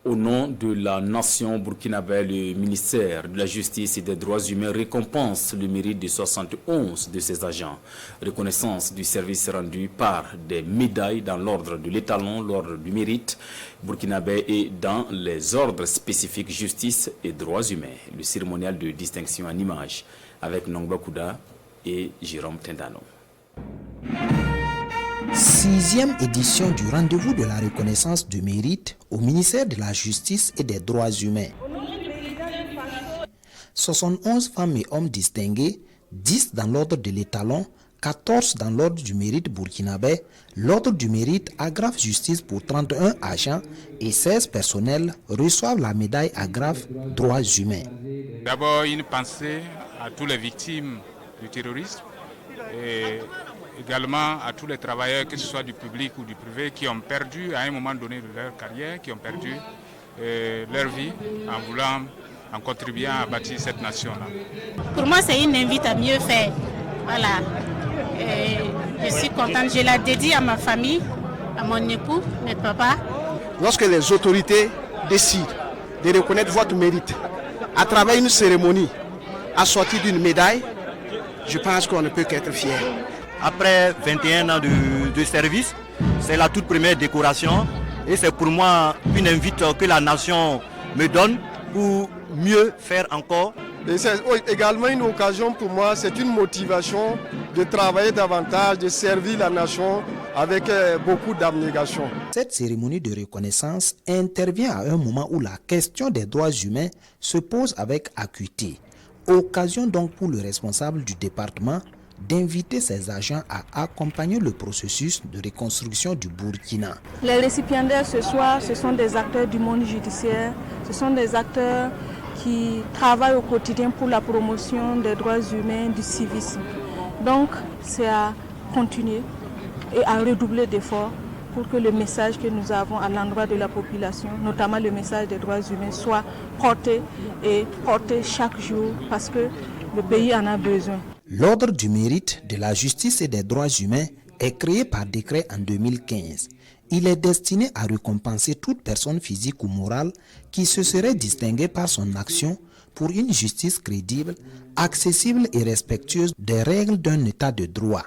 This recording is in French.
Au nom de la nation burkinabé, le ministère de la Justice et des Droits humains récompense le mérite de 71 de ses agents. Reconnaissance du service rendu par des médailles dans l'ordre de l'étalon, l'ordre du mérite burkinabé et dans les ordres spécifiques justice et droits humains. Le cérémonial de distinction en images avec Nongba Kouda et Jérôme Tendano. 6e édition du rendez-vous de la reconnaissance du mérite au ministère de la Justice et des Droits humains. 71 femmes et hommes distingués, 10 dans l'ordre de l'étalon, 14 dans l'ordre du mérite burkinabé, l'ordre du mérite Agrafe Justice pour 31 agents et 16 personnels reçoivent la médaille Agrafe Droits humains. D'abord, une pensée à toutes les victimes du terrorisme et également à tous les travailleurs, que ce soit du public ou du privé, qui ont perdu à un moment donné de leur carrière, qui ont perdu leur vie en contribuant à bâtir cette nation-là. Pour moi, c'est une invite à mieux faire. Voilà. Et je suis contente, je la dédie à ma famille, à mon époux, mes papas. Lorsque les autorités décident de reconnaître votre mérite à travers une cérémonie assortie d'une médaille, je pense qu'on ne peut qu'être fier. Après 21 ans de service, c'est la toute première décoration et c'est pour moi une invite que la nation me donne pour mieux faire encore. Et c'est également une occasion pour moi, c'est une motivation de travailler davantage, de servir la nation avec beaucoup d'abnégation. Cette cérémonie de reconnaissance intervient à un moment où la question des droits humains se pose avec acuité. Occasion donc pour le responsable du département d'inviter ses agents à accompagner le processus de reconstruction du Burkina. Les récipiendaires ce soir, ce sont des acteurs du monde judiciaire, ce sont des acteurs qui travaillent au quotidien pour la promotion des droits humains, du civisme. Donc c'est à continuer et à redoubler d'efforts pour que le message que nous avons à l'endroit de la population, notamment le message des droits humains, soit porté et porté chaque jour parce que le pays en a besoin. L'ordre du mérite de la justice et des droits humains est créé par décret en 2015. Il est destiné à récompenser toute personne physique ou morale qui se serait distinguée par son action pour une justice crédible, accessible et respectueuse des règles d'un état de droit.